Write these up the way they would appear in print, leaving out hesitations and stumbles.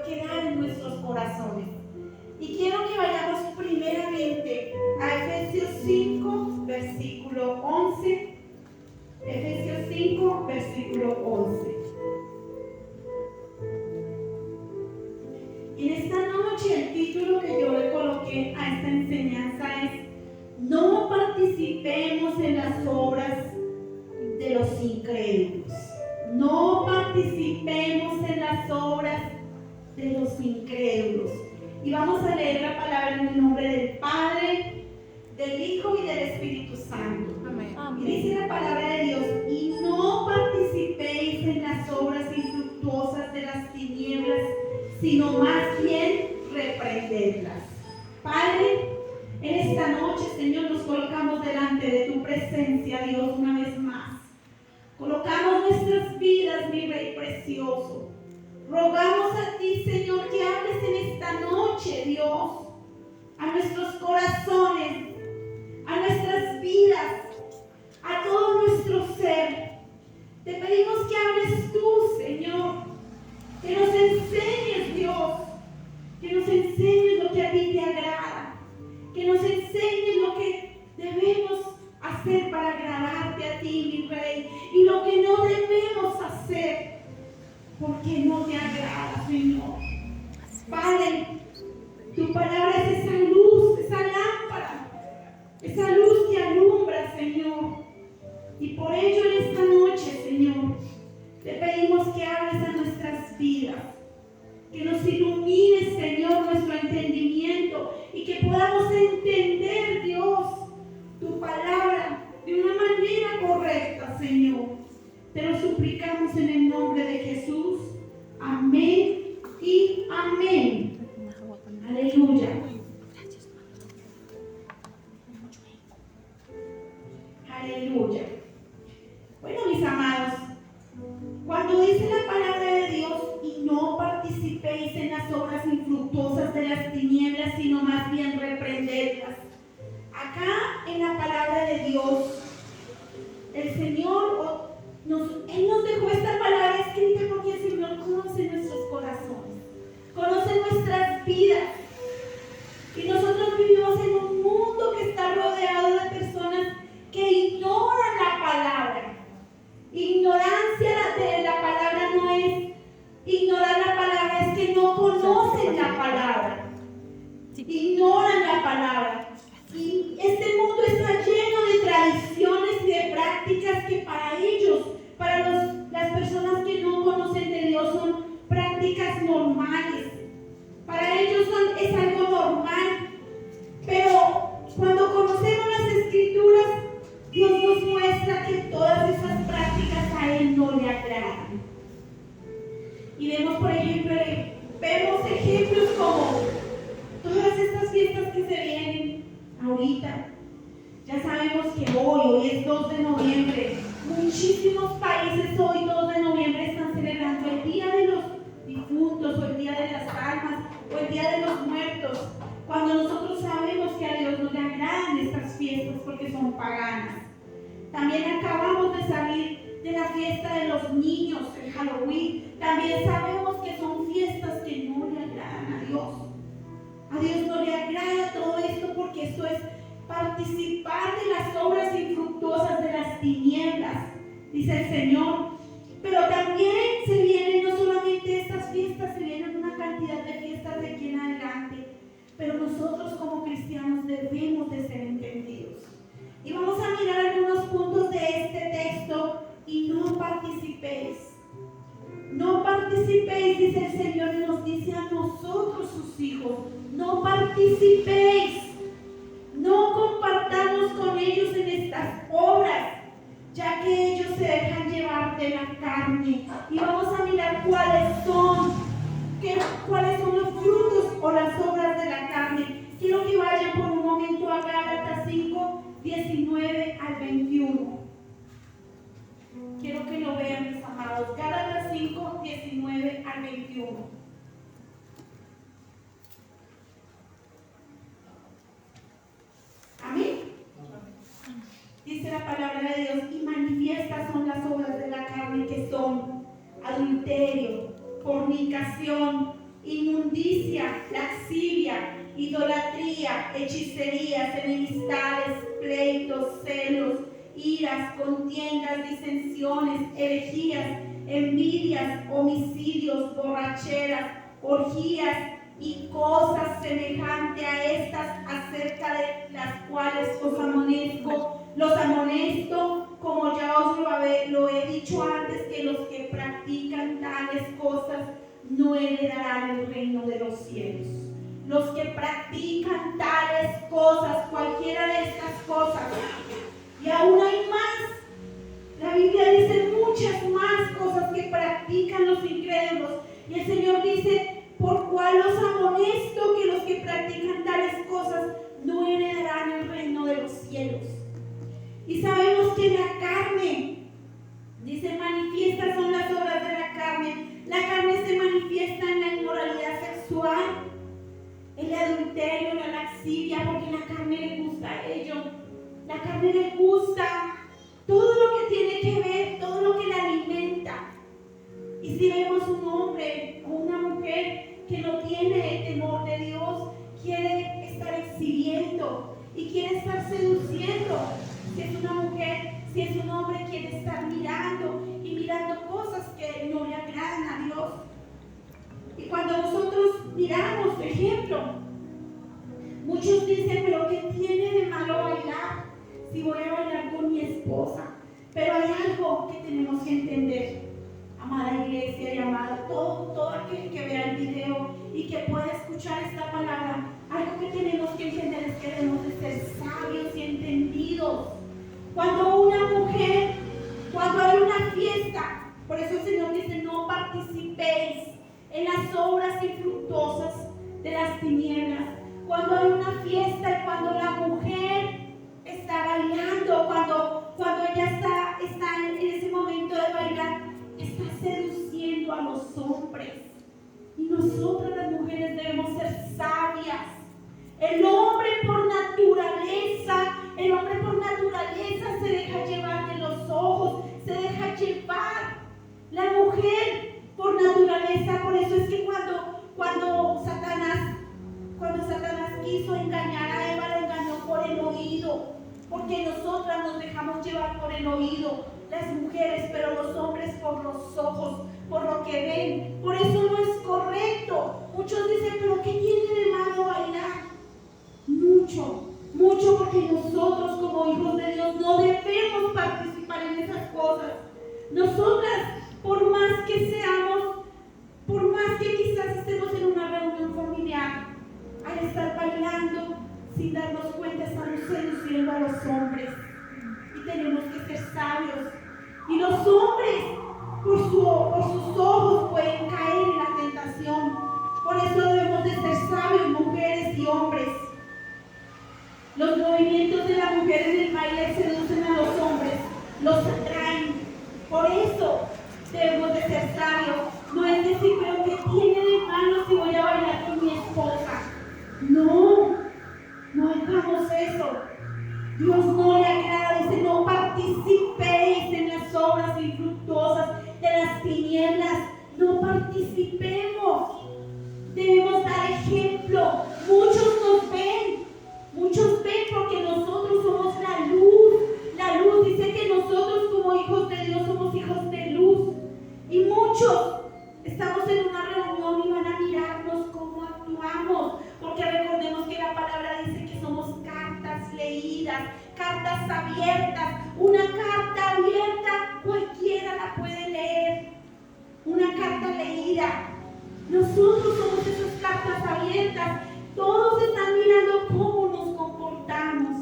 quedar en nuestros corazones. Y quiero que vayamos primeramente a Efesios 5, versículo 11. Efesios 5, versículo 11. Y en esta noche el título que yo le coloqué a esta enseñanza es: no participemos en las obras de los incrédulos. No participemos en las obras de los incrédulos. Y vamos a leer la palabra en el nombre del Padre, del Hijo y del Espíritu Santo. Amén. Y dice la palabra de Dios: y no participéis en las obras infructuosas de las tinieblas, sino más bien reprendedlas. Padre, en esta noche, Señor, nos colocamos delante de tu presencia, Dios, una vez más. Colocamos nuestras vidas, mi Rey precioso. Rogamos a ti, Señor, que hables en esta noche, Dios, a nuestros corazones, a nuestras vidas, a todo nuestro ser. Te pedimos que hables tú, Señor, que nos enseñes, Dios, que nos enseñes lo que a ti te agrada, que nos enseñes lo que debemos hacer para agradarte a ti, mi Rey, y lo que no debemos hacer porque no te agrada, Señor. Padre, tu palabra es esa luz, esa lámpara, esa luz que alumbra, Señor. Y por ello en esta noche, Señor, te pedimos que hables a nuestras vidas, que nos ilumines, Señor, nuestro entendimiento y que podamos entender, Dios, tu palabra de una manera correcta, Señor. Te lo suplicamos en el nombre de Jesús. Amén y amén. Aleluya. Aleluya. Bueno, mis amados, cuando dice la palabra de Dios: y no participéis en las obras infructuosas de las tinieblas, sino más bien reprendedlas. Acá en la palabra de Dios, el Señor Él nos dejó esta palabra escrita porque el Señor conoce nuestros corazones, conoce nuestras vidas. Y nosotros vivimos en un mundo que está rodeado de personas que ignoran la palabra. Ignorancia de la palabra no es ignorar la palabra, es que no conocen la palabra. Ignoran la palabra. Y este mundo está lleno de tradiciones y de prácticas que para ellos, para las personas que no conocen de Dios, son prácticas normales. Para ellos es algo normal. Pero cuando conocemos las Escrituras, Dios nos muestra que todas esas prácticas a Él no le agradan. Y vemos, por ejemplo, ejemplos como todas estas fiestas que se vienen ahorita. Ya sabemos que hoy es 2 de noviembre. Muchísimos países hoy, 2 de noviembre, están celebrando el Día de los Difuntos, o el Día de las Almas, o el Día de los Muertos. Cuando nosotros sabemos que a Dios no le agradan estas fiestas porque son paganas. También acabamos de salir de la fiesta de los niños, el Halloween. También sabemos que son fiestas que no le agradan a Dios. A Dios no le agrada todo esto porque esto es participar de las obras infructuosas de las tinieblas, dice el Señor. Pero también se vienen no solamente estas fiestas, se vienen una cantidad de fiestas de aquí en adelante. Pero nosotros como cristianos debemos de ser entendidos. Y vamos a mirar algunos puntos de este texto. Y no participéis. No participéis, dice el Señor, y nos dice a nosotros sus hijos: no participéis. No compartamos con ellos en estas obras, ya que ellos se dejan llevar de la carne. Y vamos a mirar cuáles son los frutos o las obras de la carne. Quiero que vayan por un momento a Gálatas 5, 19 al 21. Quiero que lo vean, mis amados. Gálatas 5, 19 al 21. Amén. Dice la palabra de Dios: y manifiestas son las obras de la carne, que son adulterio, fornicación, inmundicia, lascivia, idolatría, hechicerías, enemistades, pleitos, celos, iras, contiendas, disensiones, herejías, envidias, homicidios, borracheras, orgías y cosas semejantes a estas, acerca de las cuales los amonesto, como ya os lo he dicho antes, que los que practican tales cosas no heredarán el reino de los cielos. Los que practican tales cosas, cualquiera de estas cosas, y aún hay más. La Biblia dice muchas más cosas que practican los incrédulos, y el Señor dice: por cual los amonesto, que los que practican tales cosas no heredarán el reino de los cielos. Y sabemos que la carne, dice, manifiestas son las obras de la carne. La carne se manifiesta en la inmoralidad sexual, el adulterio, la lascivia, porque la carne le gusta a ello. La carne le gusta todo lo que tiene que ver, todo lo que la alimenta. Y si vemos un hombre o una mujer que no tiene el temor de Dios, quiere estar exhibiendo y quiere estar seduciendo. Si es una mujer, si es un hombre, quiere estar mirando cosas que no le agradan a Dios. Y cuando nosotros miramos, por ejemplo, muchos dicen: pero ¿qué tiene de malo bailar si voy a bailar con mi esposa? Pero hay algo que tenemos que entender, amada iglesia y amada, todo aquel que vea el video y que pueda escuchar esta palabra, algo que tenemos que entender es que debemos de ser sabios y entendidos. Cuando hay una fiesta, por eso el Señor dice: no participéis en las obras infructuosas de las tinieblas. Cuando hay una fiesta y cuando la mujer está bailando, cuando ella está en ese momento de bailar, está seduciendo a los hombres. Y nosotras las mujeres debemos ser sabias. El hombre por naturaleza se deja llevar de los ojos, se deja llevar. La mujer por naturaleza, por eso es que cuando Satanás quiso engañar a Eva, la engañó por el oído, porque nosotras nos dejamos llevar por el oído, las mujeres, pero los hombres por los ojos, por lo que ven. Por eso no es correcto. Muchos dicen: pero ¿qué tiene de malo bailar? Mucho, porque nosotros como hijos de Dios no debemos participar en esas cosas. Nosotras, por más que quizás estemos en una reunión familiar, al estar bailando, sin darnos cuenta, estamos seduciendo a los hombres. Y tenemos que ser sabios. Y los hombres, por sus ojos, pueden caer en la tentación. Por eso debemos de ser sabios, mujeres y hombres. Los movimientos de la mujer en el baile seducen a los hombres, los atraen. Por eso debemos de ser sabios. No es decir: pero ¿qué tiene de malo si voy a bailar con mi esposa? No hagamos eso. Dios no le agrada. Dice: no participéis en las obras infructuosas de las tinieblas. No participemos. Debemos dar ejemplo. Muchos ven porque nosotros somos la luz. La luz dice que nosotros como hijos de Dios somos hijos de luz. Y muchos estamos en una reunión y van a mirarnos cómo actuamos, porque recordemos que la palabra dice que somos cartas leídas, cartas abiertas. Una carta abierta cualquiera la puede leer. Una carta leída. Nosotros somos esas cartas abiertas. Todos están mirando cómo nos comportamos,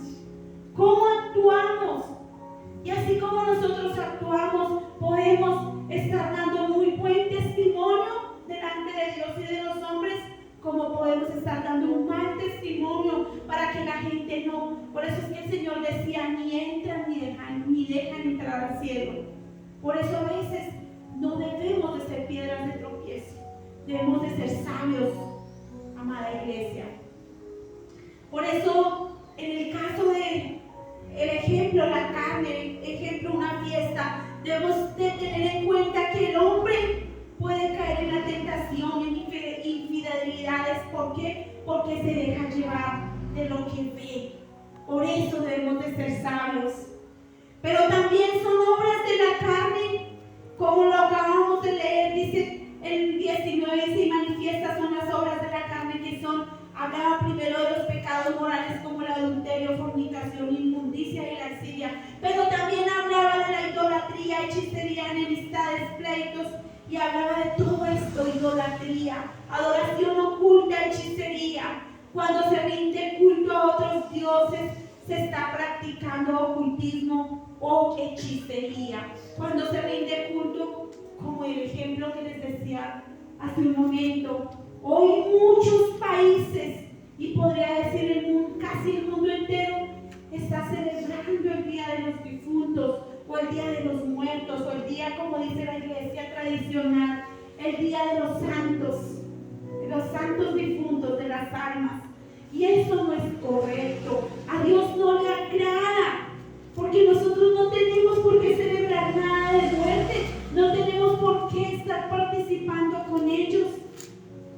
cómo actuamos. Y así como nosotros actuamos, podemos estar dando muy buen testimonio delante de Dios y de los hombres, como podemos estar dando un mal testimonio para que la gente no. Por eso es que el Señor decía: ni entran ni dejan entrar al cielo. Por eso a veces no debemos de ser piedras de tropiezo, debemos de ser sabios, amada iglesia. Por eso, en el caso de el ejemplo, la carne, ejemplo, una fiesta, debemos de tener en cuenta que el hombre puede caer en la tentación fornicación, en infidelidades. ¿Por qué? Porque se deja llevar de lo que ve. Por eso debemos de ser sabios. Pero también son obras de la carne, como lo acabamos de leer, dice el 19, se manifiesta son las obras de la carne, que son, hablaba primero de los pecados morales como el adulterio, fornicación, inmundicia y lascivia, pero también hablaba de la idolatría, hechicería, enemistades, pleitos, y hablaba de todo esto: idolatría, adoración oculta, hechicería. Cuando se rinde culto a otros dioses, se está practicando ocultismo o hechicería. Cuando se rinde culto, como el ejemplo que les decía hace un momento, hoy muchos países, y podría decir casi el mundo entero, está celebrando el Día de los Difuntos, o el Día de los Muertos, o el día, como dice la iglesia tradicional, el Día de los santos difuntos, de las almas. Y eso no es correcto. A Dios no le agrada, porque nosotros no tenemos por qué celebrar nada de muerte, no tenemos por qué estar participando con ellos.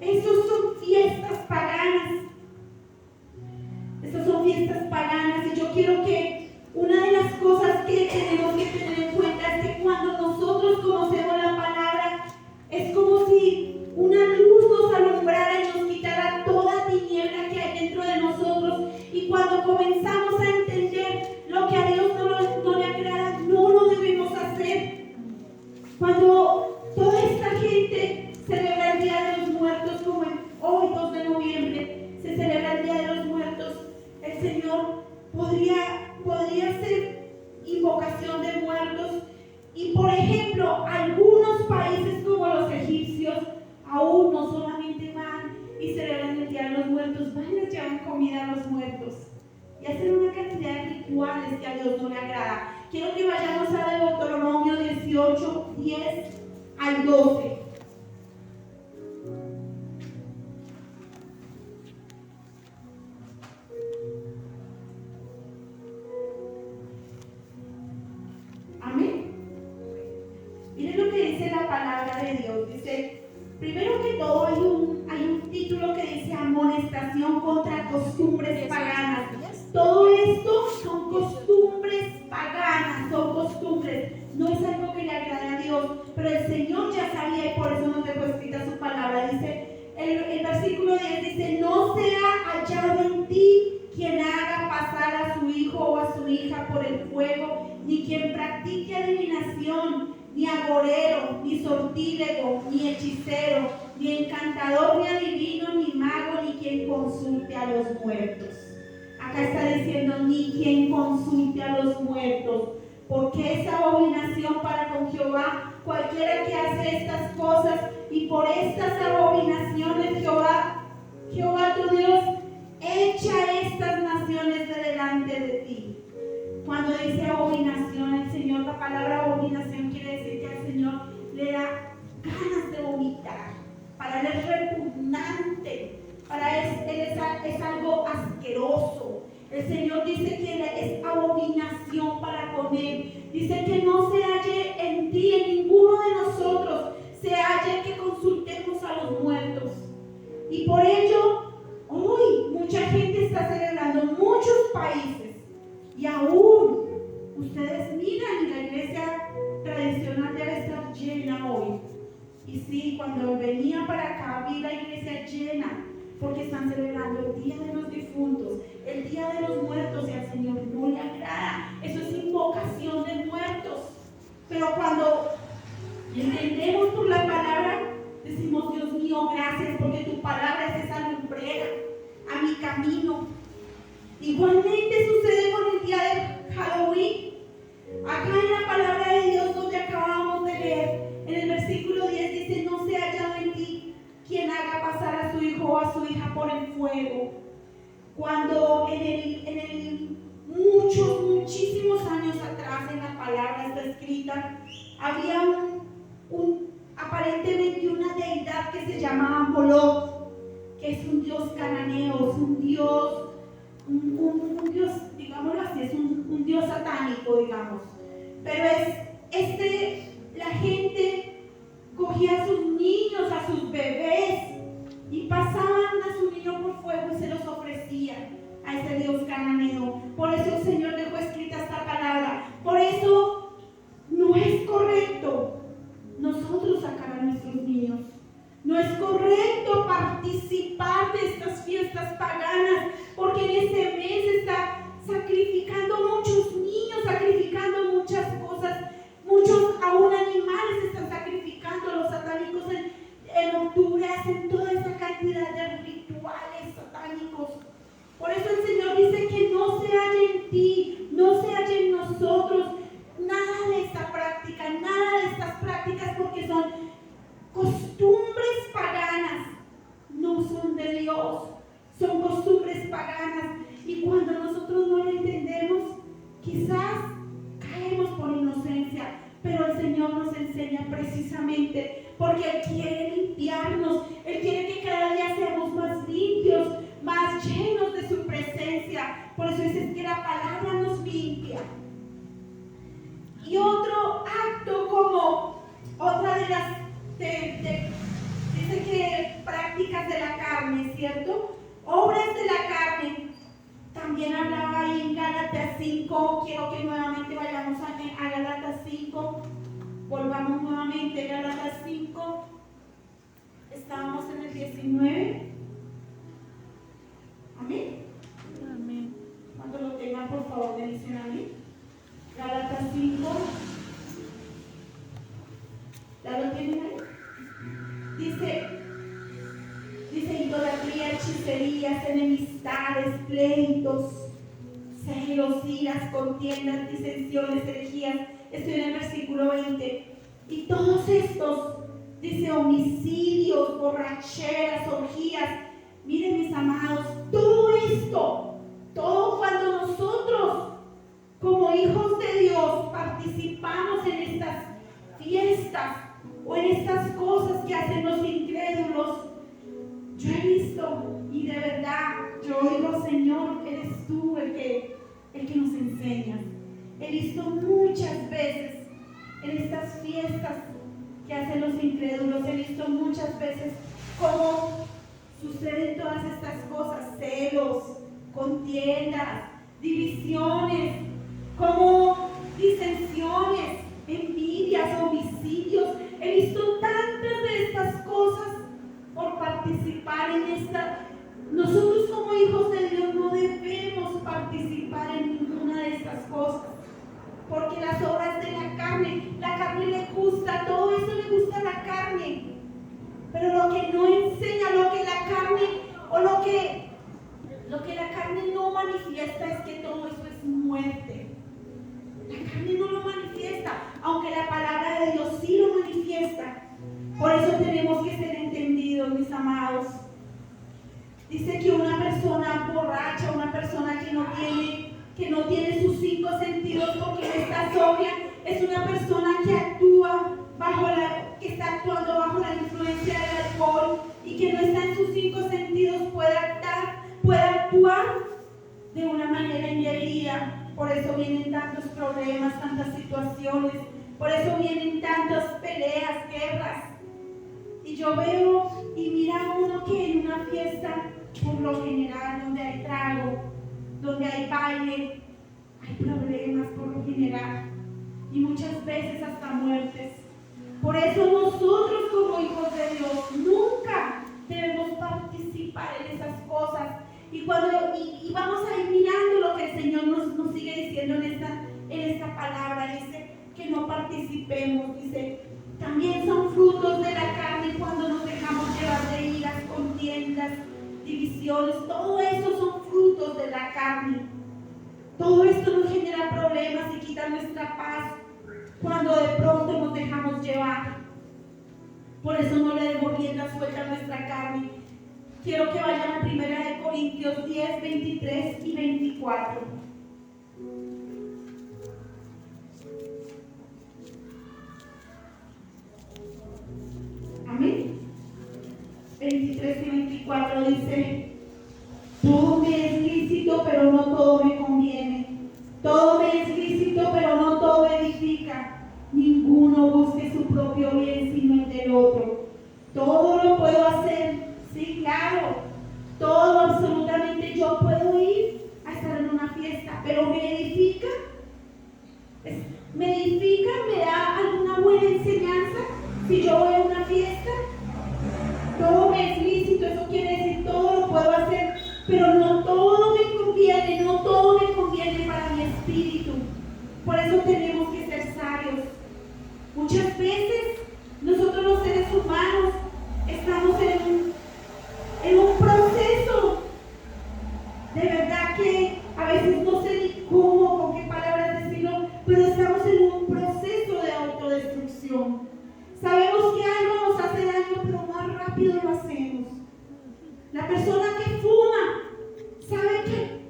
Esos son fiestas paganas. Esas son fiestas paganas, y yo quiero que una de las cosas que tenemos que tener en cuenta es que cuando nosotros conocemos la palabra, es como si una luz nos alumbrara y nos quitara toda tiniebla que hay dentro de nosotros. Y cuando comenzamos a entender lo que a Dios no le agrada, no lo debemos hacer. Cuando toda esta gente celebra el Día de los Muertos, como hoy 2 de noviembre se celebra el Día de los Muertos, el Señor podría hacer invocación de muertos. Y por ejemplo, algunos países como los egipcios aún no solamente van y celebran el Día de los Muertos, van y les llevan comida a los muertos y hacen una cantidad de rituales que a Dios no le agrada. Quiero que vayamos a Deuteronomio 18, 10 al 12. Amén. Miren lo que dice la palabra de Dios. Dice, primero que todo hay un título que dice amonestación contra costumbres paganas. Todo esto son costumbres paganas, son costumbres. No es algo que le agrade a Dios, pero el Señor ya sabía y por eso nos dejó escrita su palabra. Dice, el versículo 10 dice, no sea hallado en ti quien haga pasar a su hijo o a su hija por el fuego, ni quien practique adivinación, ni agorero, ni sortílego, ni hechicero, ni encantador, ni adivino, ni mago, ni quien consulte a los muertos. Acá está diciendo, ni quien consulte a los muertos, porque es abominación para con Jehová cualquiera que hace estas cosas, y por estas abominaciones Jehová tu Dios echa estas naciones de delante de ti. Cuando dice abominación, el Señor, la palabra abominación quiere decir que al Señor le da ganas de vomitar. Para Él es repugnante, para Él es algo asqueroso. El Señor dice que es abominación para con Él. Dice que no se halle en ti, en ninguno de nosotros, se halle que consultemos a los muertos. Y por ello, hoy mucha gente está celebrando en muchos países. Y aún, ustedes miran, y la iglesia tradicional debe estar llena hoy. Y sí, cuando venía para acá, vi la iglesia llena, porque están celebrando el Día de los Difuntos, el Día de los Muertos, y al Señor no le agrada. Eso es invocación de muertos. Pero cuando entendemos por la palabra, decimos, Dios mío, gracias, porque tu palabra es esa lumbrera a mi camino. Igualmente sucede con el día de Halloween. Acá en la palabra de Dios, donde acabamos de leer, en el versículo 10 dice, no se hallado en ti quien haga pasar a su hijo o a su hija por el fuego. Cuando muchísimos años atrás en la palabra está escrita, había aparentemente una deidad que se llamaba Moloch, que es un dios cananeo, es un dios, digámoslo así, es un dios satánico, digamos. Pero la gente cogía a sus niños, a sus bebés, Por eso el Señor dejó escrita esta palabra. Por eso no es correcto nosotros sacar a nuestros niños. No es correcto participar de estas fiestas paganas, porque en ese mes está sacrificando muchos niños, sacrificando muchas cosas, muchos aún animales están sacrificando. Los satánicos en octubre hacen toda esa cantidad de rituales satánicos. Por eso el Señor dice que no se halle en ti, no se halle en nosotros nada de esta práctica, nada de estas prácticas, porque son costumbres paganas, no son de Dios, son costumbres paganas. Y cuando nosotros no lo entendemos, quizás caemos por inocencia, pero el Señor nos enseña precisamente porque Él quiere limpiarnos, Él quiere que cada día seamos más limpios, más llenos de su presencia. Por eso dice que la palabra nos limpia. Y otro acto, como otra de las dice que prácticas de la carne, ¿cierto? Obras de la carne. También hablaba ahí en Gálatas 5. Quiero que nuevamente vayamos a Gálatas 5. Volvamos nuevamente a Gálatas 5. Estábamos en el 19. Amén. Amén. Cuando lo tengan, por favor, me dicen amén. Gálatas 5. ¿Ya lo tienen ahí? Dice idolatría, hechicerías, enemistades, pleitos, celos, iras, contiendas, disensiones, herejías. Estoy en el versículo 20. Y todos estos, dice, homicidios, borracheras, orgías. Miren, mis amados, todo esto, todo cuando nosotros como hijos de Dios participamos en estas fiestas o en estas cosas que hacen los incrédulos, yo he visto, y de verdad yo digo, Señor, eres tú el que nos enseñas. He visto muchas veces en estas fiestas que hacen los incrédulos, he visto muchas veces cómo suceden todas estas cosas: celos, contiendas, divisiones, como disensiones, envidias, homicidios. He visto tantas de estas cosas por participar en esta. Nosotros como hijos de Dios no debemos participar en ninguna de estas cosas, porque las obras de la carne le gusta, todo eso le gusta a la carne, pero lo que no enseña, lo que la carne o lo que la carne no manifiesta es que todo eso es muerte. La carne no lo manifiesta, aunque la palabra de Dios sí lo manifiesta. Por eso tenemos que ser entendidos, mis amados. Dice que una persona borracha, una persona que no tiene sus 5 sentidos porque no está sobria, es una persona que está actuando bajo la influencia del alcohol y que no está en sus 5 sentidos, puede actuar de una manera indebida. Por eso vienen tantos problemas, tantas situaciones, por eso vienen tantas peleas, guerras. Y yo veo y mira uno que en una fiesta, por lo general, donde hay trago, donde hay baile, hay problemas por lo general, y muchas veces hasta muertes. Por eso nosotros como hijos de Dios nunca debemos participar en esas cosas. Y vamos a ir mirando lo que el Señor nos sigue diciendo en esta palabra. Dice que no participemos, dice, también son frutos de la carne cuando nos dejamos llevar de iras, contiendas, divisiones. Todo eso son frutos de la carne. Todo esto nos genera problemas y quita nuestra paz cuando de pronto nos dejamos llevar. Por eso no le demos rienda suelta a nuestra carne. Quiero que vayan a 1 Corintios 10, 23 y 24. Amén. 23 y 24 dice: todo me es lícito, pero no todo me conviene. Todo me es lícito, pero no todo edifica. Ninguno busque su propio bien, sino el del otro. Todo lo puedo hacer, sí, claro. Todo, absolutamente. Yo puedo ir a estar en una fiesta fiesta, pero me edifica, me da alguna buena enseñanza. Si yo voy a una fiesta, todo me es lícito, eso quiere decir todo lo puedo hacer, pero no todo me conviene, no todo me conviene para mi espíritu. Por eso tenemos que ser sabios. Muchas veces nosotros los seres humanos estamos en un proceso, de verdad que a veces no sé ni cómo, con qué palabras decirlo, pero estamos en un proceso de autodestrucción. Sabemos que algo nos hace daño, pero más rápido lo hacemos. La persona que fuma sabe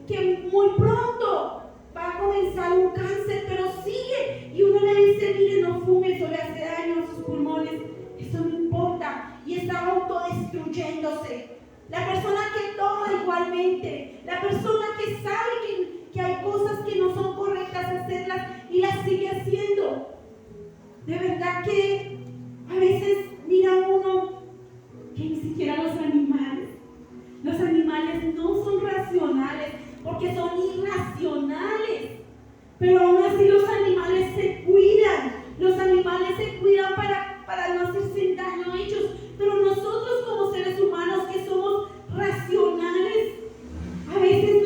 que muy pronto va a comenzar un cáncer, pero sigue, y uno le dice, mire, no fume, eso le hace daño a sus pulmones. Eso no importa, y está autodestruyéndose. La persona que toma igualmente, la persona que sabe que hay cosas que no son correctas hacerlas y las sigue haciendo. De verdad que a veces mira uno que ni siquiera los animales no son racionales, porque son irracionales, pero aún así los animales se cuidan para no hacerse daño a ellos. Pero nosotros como seres humanos que somos racionales, a veces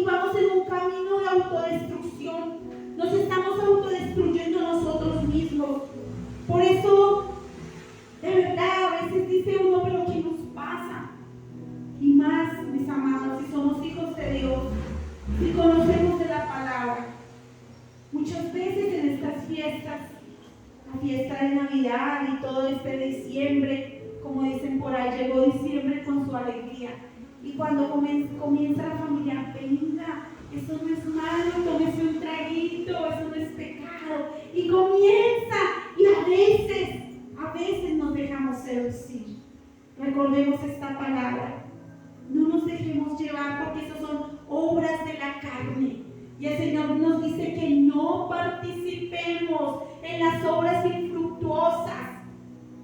vamos en un camino de autodestrucción, nos estamos autodestruyendo nosotros mismos. Por eso, de verdad, a veces dice uno, pero ¿qué nos pasa? Y más, mis amados, si somos hijos de Dios, si conocemos de la palabra, muchas veces en estas fiestas, la fiesta de Navidad y todo este diciembre, como dicen por ahí, llegó diciembre con su alegría. Y cuando comienza la familia, venga, eso no es malo, tómese un traguito, eso no es pecado. Y comienza, y a veces nos dejamos seducir. Recordemos esta palabra. No nos dejemos llevar, porque esas son obras de la carne. Y el Señor nos dice que no participemos en las obras infructuosas.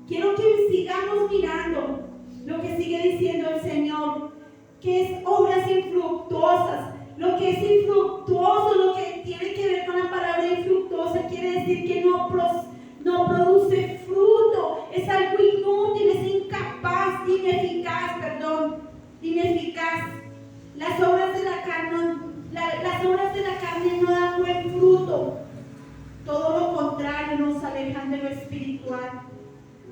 Quiero que sigamos mirando lo que sigue diciendo el Señor, que es obras infructuosas. Lo que es infructuoso, lo que tiene que ver con la palabra infructuosa, quiere decir que no produce fruto, es algo inútil, es incapaz, ineficaz. Las obras de la carne no dan buen fruto. Todo lo contrario, nos alejan de lo espiritual.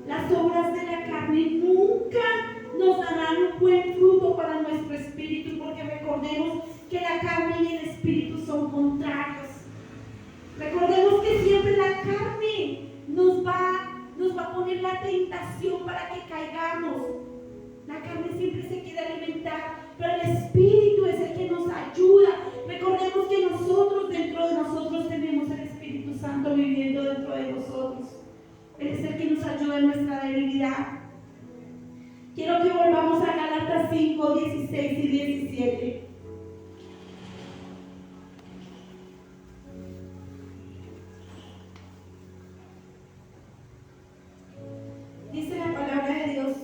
Las obras de la carne nunca nos darán un buen fruto para nuestro espíritu, porque recordemos que la carne y el espíritu son contrarios. Recordemos que siempre la carne nos va a poner la tentación para que caigamos. La carne siempre se quiere alimentar, pero el espíritu es el que nos ayuda. Recordemos que dentro de nosotros tenemos el Espíritu Santo viviendo dentro de nosotros. Él es el que nos ayuda en nuestra debilidad. Quiero que volvamos a Gálatas 5, 16 y 17. Dice la palabra de Dios: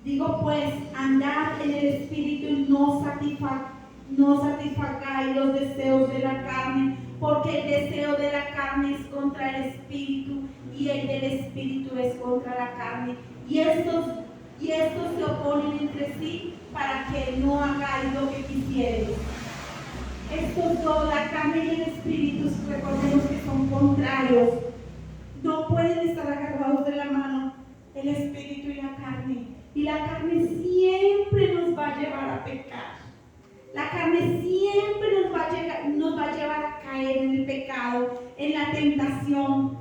digo pues, andad en el Espíritu y no satisfagáis los deseos de la carne, porque el deseo de la carne es contra el Espíritu, y el del Espíritu es contra la carne. Y estos se oponen entre sí, para que no hagáis lo que quisierais. Estos dos, la carne y el Espíritu, recordemos que son contrarios. No pueden estar agarrados de la mano, el Espíritu y la carne. Y la carne siempre nos va a llevar a pecar. La carne siempre nos va a llevar a caer en el pecado, en la tentación.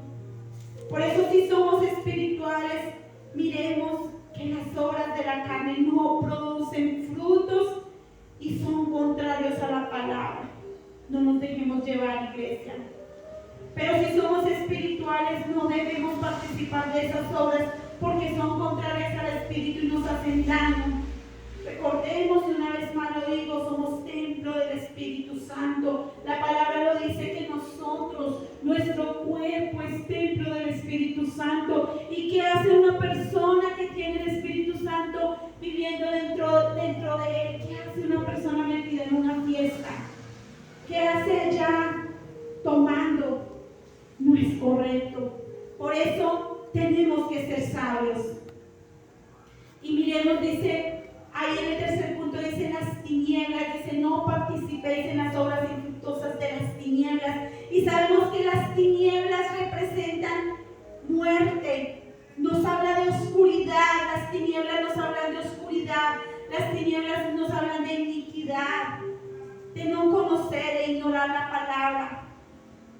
Por eso, si somos espirituales, miremos que las obras de la carne no producen frutos y son contrarios a la palabra. No nos dejemos llevar, iglesia. Pero si somos espirituales, no debemos participar de esas obras, porque son contrarias al Espíritu y nos hacen daño. Recordemos, y una vez más lo digo, somos templo del Espíritu Santo. La palabra lo dice, que nosotros, nuestro cuerpo es templo del Espíritu Santo. ¿Y qué hace una persona que tiene el Espíritu Santo viviendo dentro de él? ¿Qué hace una persona metida en una fiesta? dice, ahí en el tercer punto dice las tinieblas, dice no participéis en las obras infructuosas de las tinieblas. Y sabemos que las tinieblas representan muerte, nos habla de oscuridad, las tinieblas nos hablan de oscuridad, las tinieblas nos hablan de iniquidad, de no conocer e ignorar la palabra.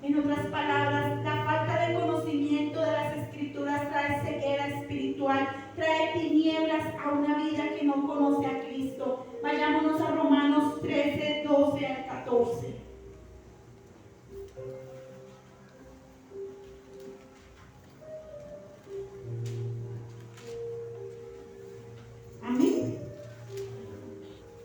En otras palabras, la falta de conocimiento de las Escrituras trae ceguera espiritual, trae tinieblas a una vida que no conoce a Cristo. Vayámonos a Romanos 13, 12 al 14. Amén.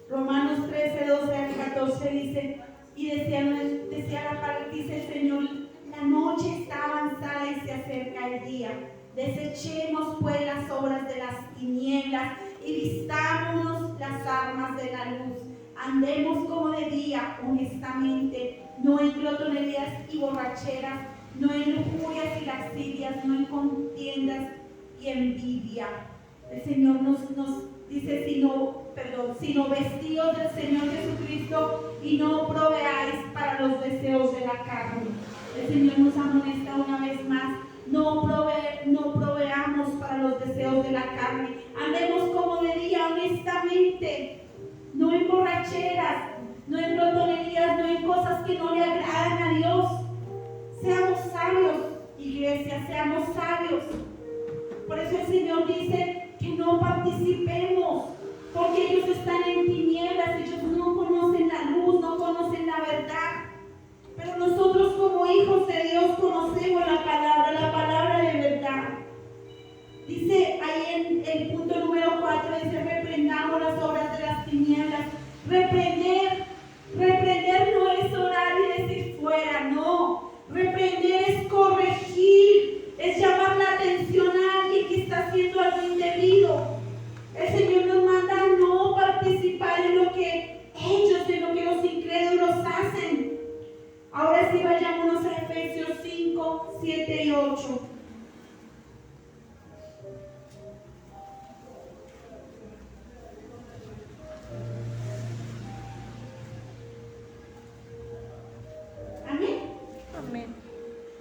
Romanos 13, 12 al 14 dice, y decía la palabra, dice el Señor, la noche está avanzada y se acerca el día. Desechemos pues las obras de las tinieblas y vistámonos las armas de la luz. Andemos como de día, honestamente, no en glotonerías y borracheras, no en lujurias y lascivias, no en contiendas y envidia. El Señor nos dice, sino vestidos del Señor Jesucristo y no proveáis para los deseos de la carne. El Señor nos amonesta una vez más, no proveamos para los deseos de la carne. Andemos como de día, honestamente, no en borracheras, no en glotonerías, no en cosas que no le agradan a Dios. Seamos sabios, iglesia, seamos sabios. Por eso el Señor dice que no participemos, porque ellos están en tinieblas, ellos no conocen la luz, no conocen la verdad. Pero nosotros como hijos de Dios conocemos la palabra de verdad. Dice ahí en el punto número 4, dice, reprendamos las obras de las tinieblas. Reprender no es orar y decir fuera, no. Reprender es corregir, es llamar la atención a alguien que está haciendo algo indebido. El Señor nos manda a no participar en lo que los incrédulos hacen. Ahora sí, vayámonos a Efesios 5, 7 y 8. Amén. Amén.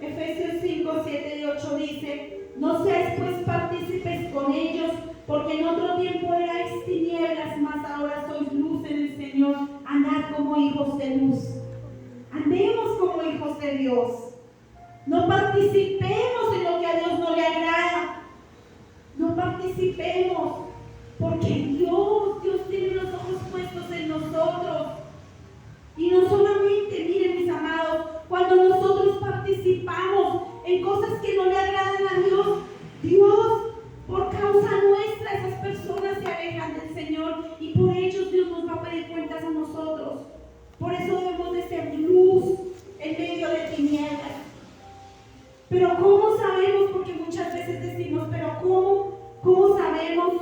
Efesios 5, 7 y 8 dice, no seáis pues partícipes con ellos, porque en otro tiempo erais tinieblas, mas ahora sois luz en el Señor. Andad como hijos de luz. Andemos como hijos de Dios. No participemos en lo que a Dios no le agrada. No participemos, porque Dios tiene los ojos puestos en nosotros. Y no solamente, miren mis amados, cuando nosotros participamos en cosas que no le agradan a Dios, por causa nuestra, esas personas se alejan del Señor y por ellos Dios nos va a pedir cuentas a nosotros. Por eso debemos de ser luz en medio de tinieblas. Pero ¿cómo sabemos? Porque muchas veces decimos, pero ¿cómo sabemos?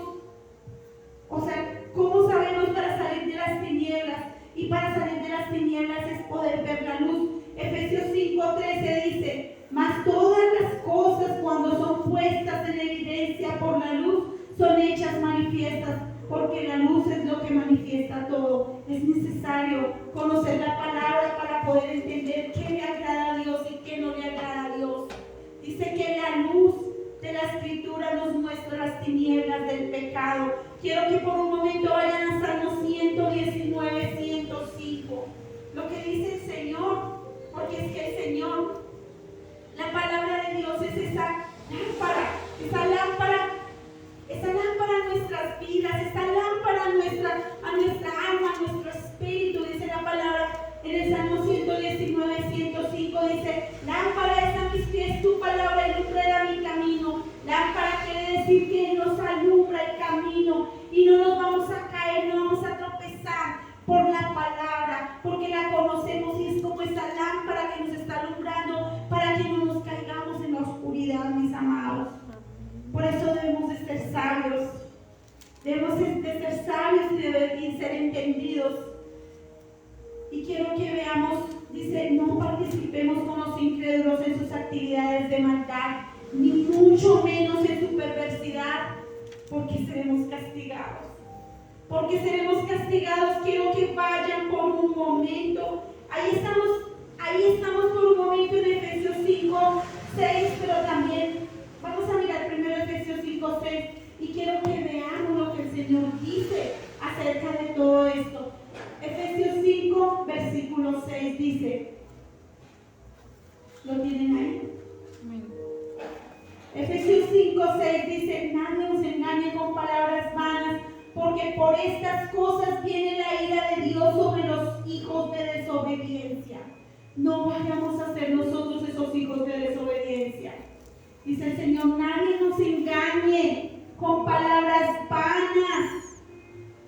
O sea, ¿cómo sabemos para salir de las tinieblas? Y para salir de las tinieblas es poder ver la luz. Efesios 5:13 dice, mas todas las cosas cuando son puestas en evidencia por la luz son hechas manifiestas, porque la luz es lo que manifiesta todo. Es necesario conocer la palabra para poder entender qué le agrada a Dios y qué no le agrada a Dios. Dice que la luz de la Escritura nos muestra las tinieblas del pecado. Quiero que por un momento vayan a Salmo 119, 105. Lo que dice el Señor, porque es que el Señor, la palabra de Dios es esa lámpara a nuestras vidas, esa lámpara a nuestra alma, a nuestro espíritu. Dice la palabra en el Salmo 119, 105, dice, lámpara es a mis pies tu palabra y lumbrera mi camino. Lámpara quiere decir que nos alumbra el camino y no nos vamos a caer, no vamos a tropezar por la palabra, porque la conocemos y es como esa lámpara que nos está alumbrando para que no nos caigamos en la oscuridad, mis amados. Por eso debemos de ser sabios, y ser entendidos. Y quiero que veamos, dice, no participemos con los incrédulos en sus actividades de maldad, ni mucho menos en su perversidad, porque seremos castigados. porque seremos castigados. Quiero que vayan por un momento. Ahí estamos por un momento en Efesios 5, 6, pero también vamos a mirar primero Efesios 5, 6 y quiero que veamos lo que el Señor dice acerca de todo esto. Efesios 5, versículo 6 dice, ¿lo tienen ahí? Efesios 5, 6 dice, nadie os engañe con palabras vanas, porque por estas cosas viene la ira de Dios sobre los hijos de desobediencia. No vayamos a ser nosotros esos hijos de desobediencia. Dice el Señor, nadie nos engañe con palabras vanas.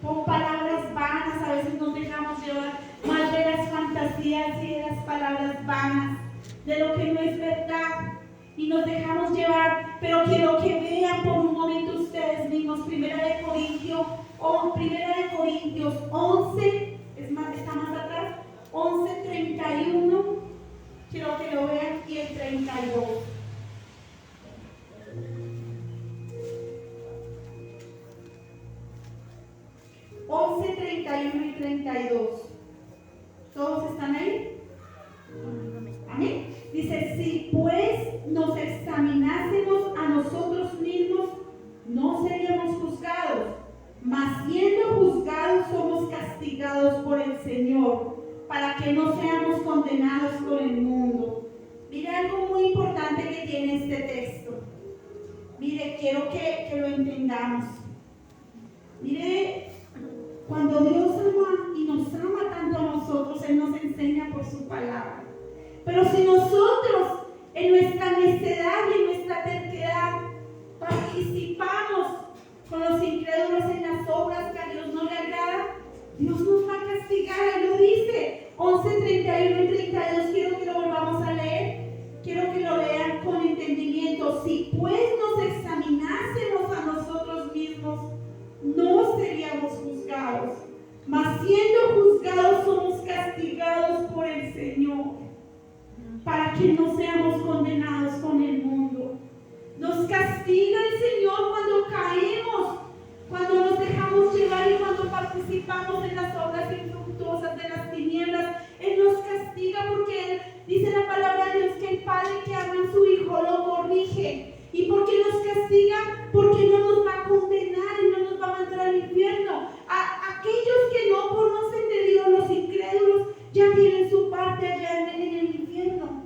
Con palabras vanas, a veces nos dejamos llevar más de las fantasías y de las palabras vanas, de lo que no es verdad. Y nos dejamos llevar, pero quiero que vean por un momento ustedes mismos, Primera de Corintios 11, es más, está más atrás, 11:31, quiero que lo vean, y el 32. Once, 31 y 32. ¿Todos están ahí? Amén. Dice, si pues nos examinásemos a nosotros mismos, no seríamos juzgados, mas siendo juzgados somos castigados por el Señor, para que no seamos condenados por el mundo. Mire algo muy importante que tiene este texto. Mire, quiero que lo entendamos. Mire, cuando Dios ama y nos ama tanto a nosotros, Él nos enseña por su palabra. Pero si nosotros en nuestra necedad y en nuestra terquedad participamos con los incrédulos en las obras que a Dios no le agrada, Dios nos va a castigar. Él lo dice, 11:31 y 32, quiero que lo volvamos a leer, quiero que lo lean con entendimiento. Si pues nos examinásemos a nosotros mismos, no seríamos juzgados, mas siendo juzgados somos castigados por el Señor, para que no seamos condenados con el mundo. Nos castiga el Señor cuando caemos, cuando nos dejamos llevar y cuando participamos en las obras infructuosas de las tinieblas. Él nos castiga porque dice la palabra de Dios que el Padre que ama a su Hijo lo corrige. ¿Y por qué nos castiga? Porque no nos va a condenar y no nos va a mandar al infierno. A aquellos que no conocen de Dios, los incrédulos, ya tienen su parte allá en el infierno.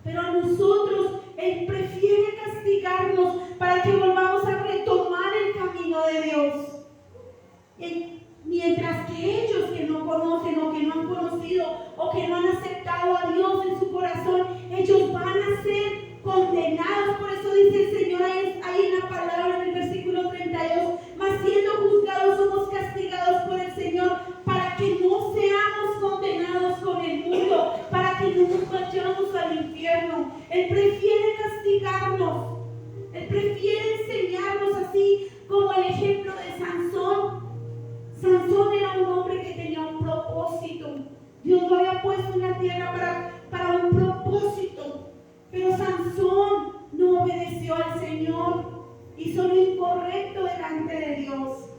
Pero a nosotros Él prefiere castigarnos para que volvamos a retomar el camino de Dios. Mientras que ellos que no conocen o que no han conocido o que no han aceptado a Dios en su corazón, ellos van a ser condenados. Por eso dice el Señor ahí en la palabra, en el versículo 32, mas siendo juzgados somos castigados por el Señor, para que no seamos condenados con el mundo, para que no nos vayamos al infierno. Él prefiere castigarnos, Él prefiere enseñarnos, así como el ejemplo de Sansón. Sansón era un hombre que tenía un propósito. Dios lo había puesto en la tierra para un propósito. Pero Sansón no obedeció al Señor, hizo lo incorrecto delante de Dios.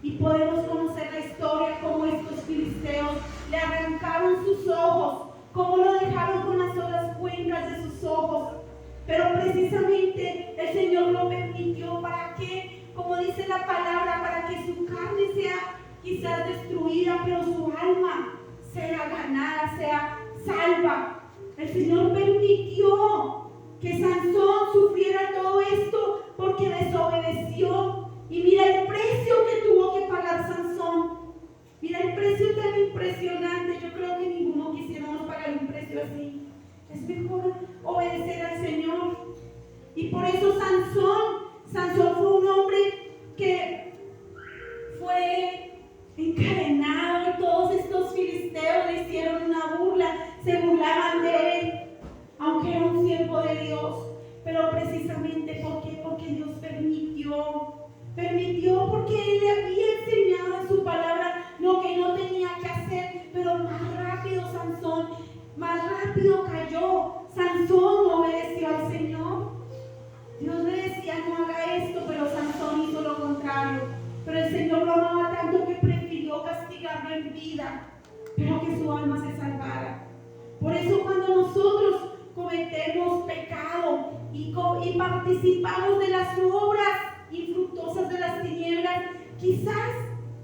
Y podemos conocer la historia, cómo estos filisteos le arrancaron sus ojos, cómo lo dejaron con las solas cuencas de sus ojos. Pero precisamente el Señor lo permitió. ¿Para qué? Como dice la palabra, para que su carne sea quizás destruida, pero su alma sea ganada, sea salva. El Señor permitió que Sansón sufriera todo esto porque desobedeció. Y mira el precio que tuvo que pagar Sansón. Mira el precio tan impresionante. Yo creo que ninguno quisiéramos pagar un precio así. Es mejor obedecer al Señor. Y por eso Sansón fue un hombre que fue encadenado y todos estos filisteos le hicieron una burla, se burlaban de él, aunque era un siervo de Dios. Pero precisamente porque Dios permitió porque Él le había enseñado en su palabra lo que no tenía que hacer. Pero más rápido Sansón, más rápido cayó. Sansón obedeció al Señor. Dios le decía no haga esto, pero Sansón hizo lo contrario. Pero el Señor lo amaba su alma se salvara. Por eso cuando nosotros cometemos pecado y participamos de las obras infructuosas de las tinieblas, quizás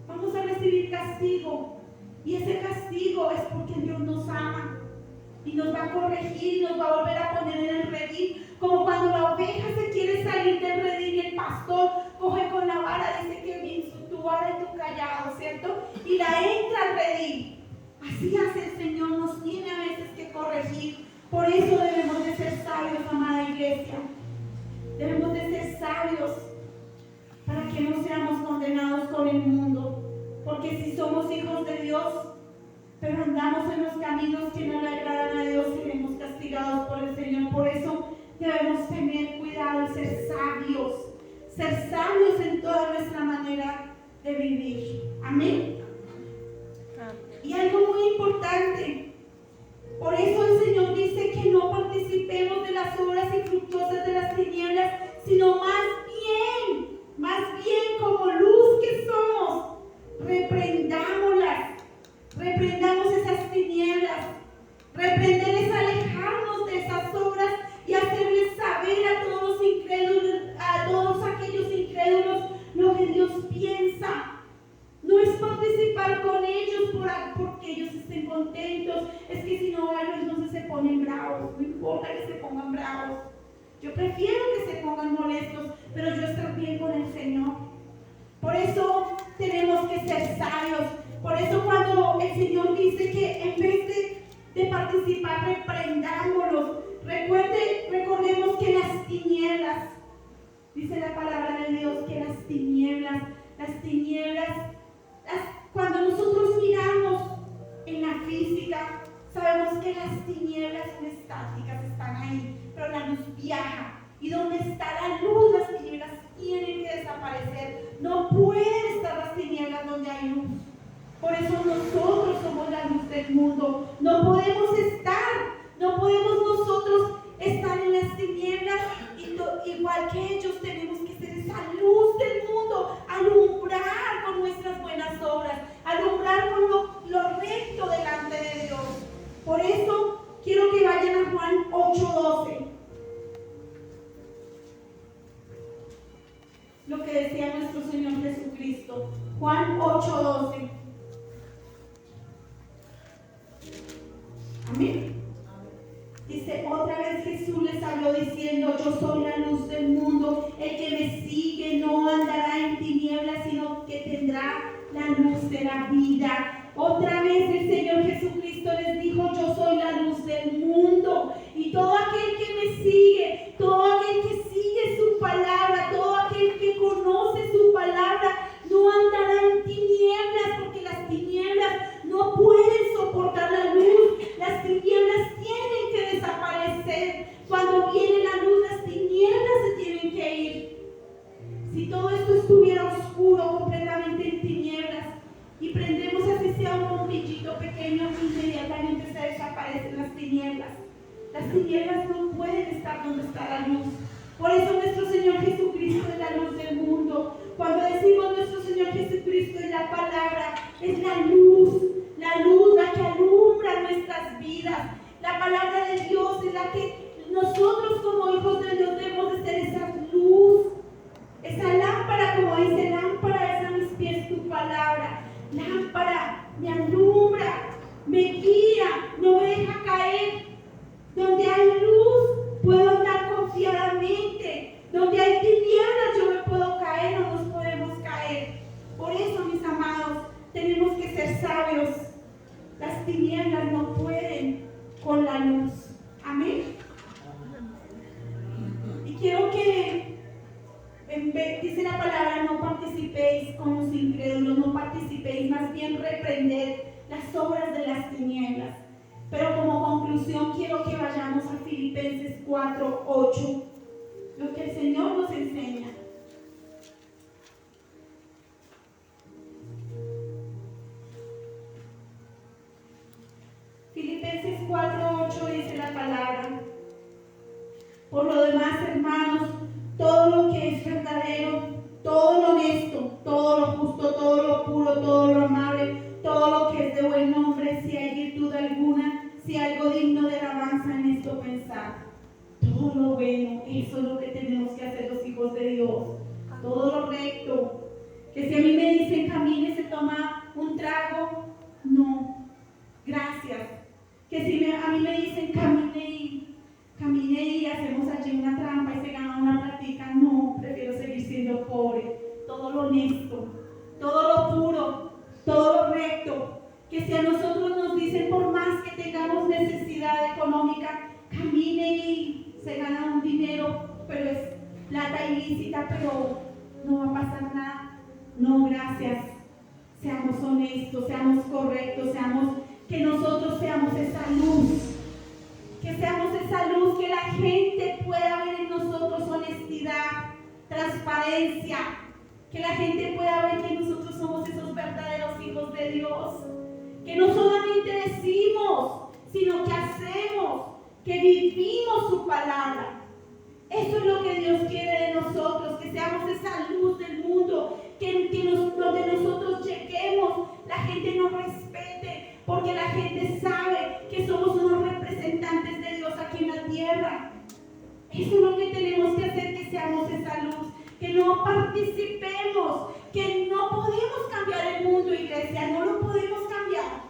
vamos a recibir castigo. Y ese castigo es porque Dios nos ama y nos va a corregir y nos va a volver a poner en el redil. Como cuando la oveja se quiere salir del redil y el pastor coge con la vara, dice que bien tu vara y tu callado, ¿cierto? Y la entra al redil. Así hace el Señor, nos tiene a veces que corregir. Por eso debemos de ser sabios, amada iglesia. Debemos de ser sabios para que no seamos condenados con el mundo. Porque si somos hijos de Dios, pero andamos en los caminos que no le agradan a Dios, seremos castigados por el Señor. Por eso debemos tener cuidado y ser sabios en toda nuestra manera de vivir. Amén. Y algo muy importante, por eso el Señor dice que no participemos de las obras infructuosas de las tinieblas, sino más bien como luz que somos, reprendamos esas tinieblas, reprenderles, alejarnos de esas obras y hacerles saber a todos los incrédulos, a todos aquellos incrédulos, lo que Dios piensa. No es participar con ellos porque ellos estén contentos. Es que si no algo, entonces se ponen bravos. No importa que se pongan bravos. Yo prefiero que se pongan molestos, pero yo estar bien con el Señor. Por eso tenemos que ser sabios. Por eso cuando el Señor dice que en vez de participar, reprendámoslos. Recordemos que las tinieblas, dice la palabra de Dios, que las tinieblas, cuando nosotros miramos en la física, sabemos que las tinieblas son estáticas, están ahí, pero la luz viaja. Y donde está la luz, las tinieblas tienen que desaparecer. No pueden estar las tinieblas donde hay luz. Por eso nosotros somos la luz del mundo. No podemos nosotros estar en las tinieblas, igual que ellos. Tenemos que ser esa luz del mundo, alumbrar con nuestras buenas obras, alumbrar con lo recto delante de Dios. Por eso quiero que vayan a Juan 8:12. Lo que decía nuestro Señor Jesucristo. Juan 8:12. Amén. Dice, otra vez Jesús les habló diciendo: yo soy la luz del mundo, el que me sigue no andará en tinieblas, sino que tendrá la luz de la vida. Otra vez el Señor Jesucristo les dijo: yo soy la luz del mundo, y todo aquel que me sigue, todo aquel que sigue su palabra, todo aquel que conoce su palabra, no andará en tinieblas, porque las tinieblas no pueden soportar la luz. Las tinieblas tienen que desaparecer. Cuando viene la luz, las tinieblas se tienen que ir. Si todo esto estuviera oscuro, completamente en tinieblas, y prendemos así sea un bombillito pequeño, inmediatamente se desaparecen las tinieblas. Las tinieblas no pueden estar donde está la luz. Por eso nuestro Señor Jesucristo es la luz del mundo. Cuando decimos nuestro Señor Jesucristo es la palabra, es la luz la que alumbra nuestras vidas. La palabra de Dios es la que nosotros como hijos de Dios debemos de ser esa luz, esa lámpara, como dice, lámpara es a mis pies tu palabra. Lámpara me alumbra, me guía, no me deja caer. Donde hay luz puedo andar confiadamente. Donde hay tinieblas yo me puedo caer o nos podemos caer. Por eso, mis amados, tenemos que ser sabios. Las tinieblas no pueden con la luz. Amén. Y quiero que, dice la palabra, no participéis con los incrédulos, no participéis, más bien reprender las obras de las tinieblas. Pero como conclusión quiero que vayamos a Filipenses 4:8, lo que el Señor nos enseña. Filipenses 4:8 dice la palabra: por lo demás, hermanos, todo lo que es verdadero, todo lo honesto, todo lo justo, todo lo puro, todo lo amable, todo lo que es de buen nombre, si hay virtud bonito pensar. Todo lo bueno, eso es lo que tenemos que hacer los hijos de Dios. Todo lo recto. Que si a mí me dicen camine, se toma un trago, no, gracias. Que si a mí me dicen camine y hacemos allí una trampa y se gana una platica, no, prefiero seguir siendo pobre. Todo lo honesto, todo lo puro, todo lo recto. Que si a nosotros nos dicen, por más que tengamos necesidad económica, camine y se gana un dinero, pero es plata ilícita, pero no va a pasar nada. No, gracias. Seamos honestos, seamos correctos, que nosotros seamos esa luz. Que seamos esa luz, que la gente pueda ver en nosotros honestidad, transparencia. Que la gente pueda ver que nosotros somos esos verdaderos hijos de Dios. Que no solamente decimos, sino que hacemos, que vivimos su palabra. Eso es lo que Dios quiere de nosotros, que seamos esa luz del mundo, donde nosotros lleguemos, la gente nos respete, porque la gente sabe que somos unos representantes de Dios aquí en la tierra. Eso es lo que tenemos que hacer, que seamos esa luz, que no participemos, que no podemos cambiar el mundo, iglesia, no lo podemos cambiar.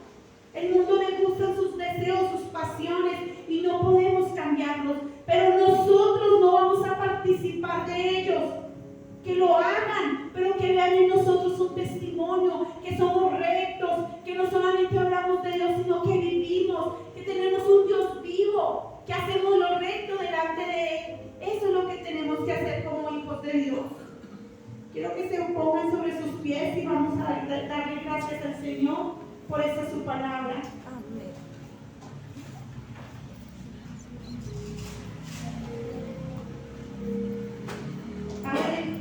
El mundo le gustan sus deseos, sus pasiones y no podemos cambiarlos, pero nosotros no vamos a participar de ellos. Que lo hagan, pero que vean en nosotros un testimonio, que somos rectos, que no solamente hablamos de Dios, sino que vivimos, que tenemos un Dios vivo, que hacemos lo recto delante de Él. Eso es lo que tenemos que hacer como hijos de Dios. Quiero que se pongan sobre sus pies y vamos a darle gracias al Señor por esa su palabra. Amén. Padre,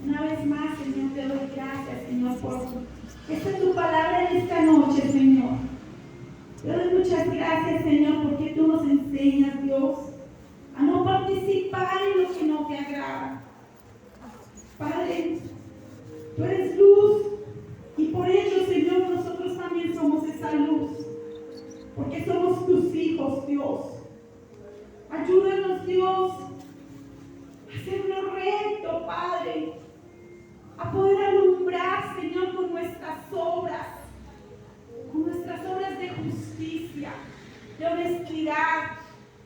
una vez más, Señor, te doy gracias, Señor, por esta es tu palabra en esta noche, Señor. Te doy muchas gracias, Señor, porque tú nos enseñas, Dios, a no participar en lo que no te agrada. Padre, tú eres luz y por ello, Señor, nosotros también somos esa luz, porque somos tus hijos, Dios. Ayúdanos, Dios, a hacer lo recto, Padre, a poder alumbrar, Señor, con nuestras obras de justicia, de honestidad,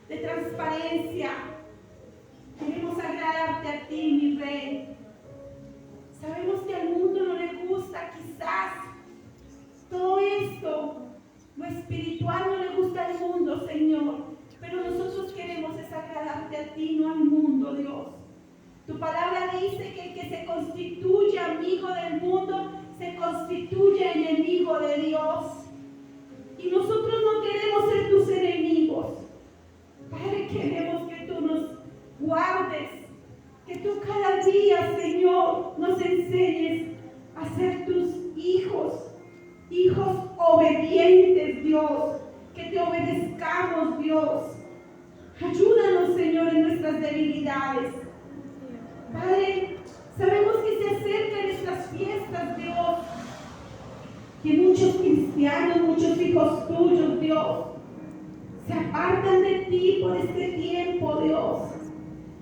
de transparencia. Queremos agradarte a ti, mi Rey. Sabemos que al mundo no le gusta quizás todo esto, lo espiritual no le gusta al mundo, Señor, pero nosotros queremos es agradarte a ti, no al mundo, Dios. Tu palabra dice que el que se constituye amigo del mundo se constituye enemigo de Dios. Y nosotros no queremos ser tus enemigos. Padre, queremos que tú nos guardes, que tú cada día, Señor, nos enseñes a ser tus hijos obedientes, Dios, que te obedezcamos, Dios. Ayúdanos, Señor, en nuestras debilidades. Padre, sabemos que se acercan estas fiestas, Dios, que muchos cristianos, muchos hijos tuyos, Dios, se apartan de ti por este tiempo, Dios.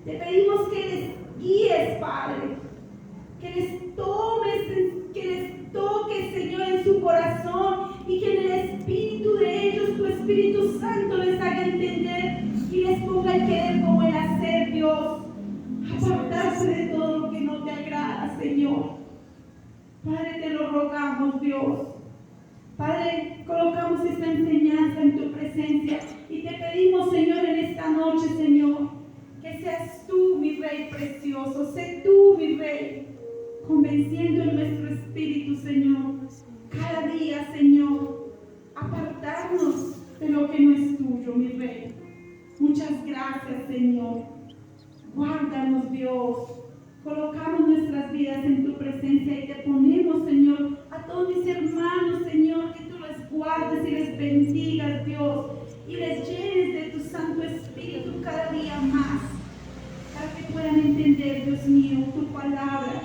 Te pedimos que les guíes, Padre, que les toques, Señor, en su corazón y que en el espíritu de ellos, tu Espíritu Santo, les haga entender y les ponga el querer como el hacer, Dios. Apartarse de todo lo que no te agrada, Señor. Padre, te lo rogamos, Dios. Padre, colocamos esta enseñanza en tu presencia y te pedimos, Señor, en esta noche, Señor, que seas tú, mi Rey precioso, sé tú, mi Rey, convenciendo en nuestro espíritu, Señor, cada día, Señor, apartarnos de lo que no es tuyo, mi Rey. Muchas gracias, Señor. Guárdanos, Dios. Colocamos nuestras vidas en tu presencia y te ponemos, Señor, a todos mis hermanos, Señor, que tú les guardes y les bendigas, Dios, y les llenes de tu Santo Espíritu cada día más, para que puedan entender, Dios mío, tu palabra.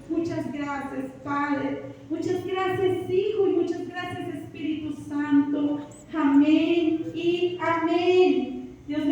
Muchas gracias, Padre. Muchas gracias, Hijo, y muchas gracias, Espíritu Santo. Amén y amén. Dios